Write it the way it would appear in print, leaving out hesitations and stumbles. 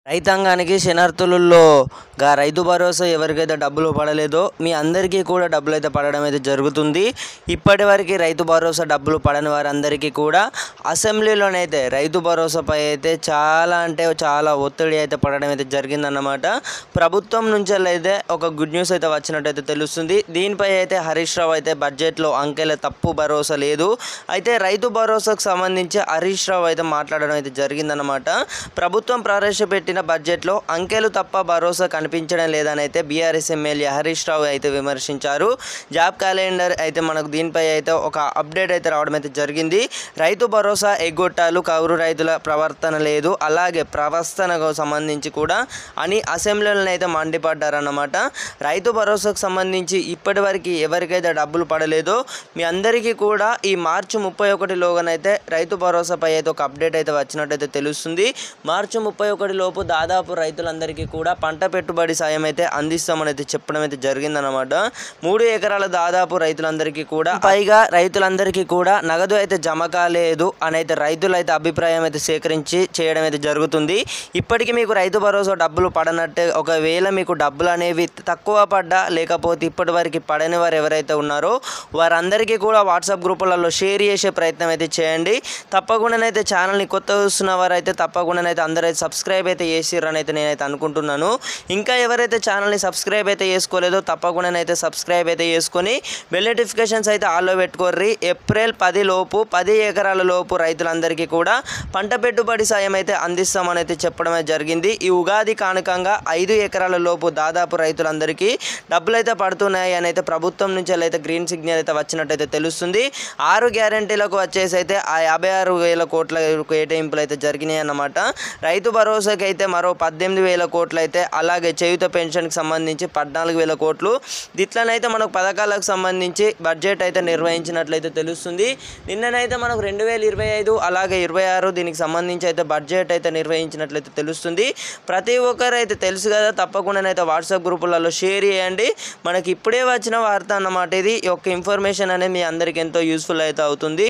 రైతాంగానికి శనార్థులలో రైతు భరోసా ఎవరికైతే డబ్బులు పడలేదో మీ అందరికీ కూడా డబ్బులు అయితే పడడం అయితే జరుగుతుంది. ఇప్పటి వరకు రైతు భరోసా డబ్బులు పడని వారందరికీ కూడా అసెంబ్లీలోనైతే రైతు భరోసాపై అయితే చాలా ఒత్తిడి అయితే పడడం అయితే జరిగిందన్నమాట. ప్రభుత్వం నుంచి అయితే ఒక గుడ్ న్యూస్ అయితే వచ్చినట్టయితే తెలుస్తుంది. దీనిపై అయితే హరీష్ రావు అయితే బడ్జెట్లో అంకెల తప్పు భరోసా లేదు, అయితే రైతు భరోసాకు సంబంధించి హరీష్ రావు అయితే మాట్లాడడం అయితే జరిగిందన్నమాట. ప్రభుత్వం ప్రవేశపెట్టిన బడ్జెట్లో అంకెలు తప్ప భరోసా కనిపించడం లేదని అయితే బీఆర్ఎస్ ఎమ్మెల్యే హరీష్ రావు అయితే విమర్శించారు. జాబ్ క్యాలెండర్ అయితే మనకు దీనిపై అయితే ఒక అప్డేట్ అయితే రావడం అయితే జరిగింది. రైతు భరోసా ఎగ్గొట్టాలు, కౌలు రైతుల ప్రవర్తన లేదు, అలాగే ప్రవర్తనకు సంబంధించి కూడా అని అసెంబ్లీలో అయితే మండిపడ్డారన్నమాట. రైతు భరోసాకు సంబంధించి ఇప్పటివరకు ఎవరికైతే డబ్బులు పడలేదో మీ అందరికీ కూడా ఈ మార్చి 31లోగానైతే రైతు భరోసాపై అయితే ఒక అప్డేట్ అయితే వచ్చినట్టయితే తెలుస్తుంది. మార్చి 31 లోపు దాదాపు రైతులందరికీ కూడా పంట పెట్టుబడి సాయం అయితే అందిస్తామని అయితే చెప్పడం అయితే జరిగిందనమాట. 3 ఎకరాల దాదాపు రైతులందరికీ కూడా పైగా రైతులందరికీ కూడా నగదు అయితే జమ కాలేదు అని అయితే రైతులు అయితే అభిప్రాయం అయితే సేకరించి చేయడం అయితే జరుగుతుంది. ఇప్పటికీ మీకు రైతు భరోసా డబ్బులు పడనట్టే, ఒకవేళ మీకు డబ్బులు అనేవి తక్కువ పడ్డా లేకపోతే ఇప్పటి వరకు పడని వారు ఎవరైతే ఉన్నారో వారందరికీ కూడా వాట్సాప్ గ్రూపులలో షేర్ చేసే ప్రయత్నం అయితే చేయండి. తప్పకుండానైతే ఛానల్ని కొత్త చూస్తున్న వారైతే తప్పకుండానైతే అందరైతే సబ్స్క్రైబ్ అయితే చేసిర్రని అయితే నేనైతే అనుకుంటున్నాను. ఇంకా ఎవరైతే ఛానల్ని సబ్స్క్రైబ్ అయితే చేసుకోలేదో తప్పకుండానైతే సబ్స్క్రైబ్ అయితే చేసుకొని బెల్ నోటిఫికేషన్స్ అయితే ఆల్లో పెట్టుకోర్రి. ఏప్రిల్ 10 లోపు 10 ఎకరాల లోపు రైతులందరికీ కూడా పంట పెట్టుబడి సాయం అయితే అందిస్తామని అయితే చెప్పడమే జరిగింది. ఈ ఉగాది కానుకంగా 5 ఎకరాల లోపు దాదాపు రైతులందరికీ డబ్బులు అయితే పడుతున్నాయి అని అయితే ప్రభుత్వం నుంచి అయితే గ్రీన్ సిగ్నల్ అయితే వచ్చినట్టయితే తెలుస్తుంది. 6 గ్యారంటీలకు వచ్చేసి అయితే ఆ 56,000 కోట్ల కేటాయింపులు అయితే జరిగినాయి అన్నమాట. రైతు భరోసాకి అయితే మరో 18,000 కోట్లు అయితే, అలాగే చేయూత పెన్షన్కి సంబంధించి 14,000 కోట్లు, ఇట్లనైతే మనకు పథకాలకు సంబంధించి బడ్జెట్ అయితే నిర్వహించినట్లయితే తెలుస్తుంది. నిన్ననైతే మనకు 2025 అలాగే 26 దీనికి సంబంధించి అయితే బడ్జెట్ అయితే నిర్వహించినట్లయితే తెలుస్తుంది. ప్రతి ఒక్కరు అయితే తెలుసు కదా, తప్పకుండానైతే వాట్సాప్ గ్రూపులలో షేర్ చేయండి. మనకి ఇప్పుడే వచ్చిన వార్త అన్నమాట ఇది. ఈ యొక్క ఇన్ఫర్మేషన్ అనేది మీ అందరికీ ఎంతో యూస్ఫుల్ అయితే అవుతుంది.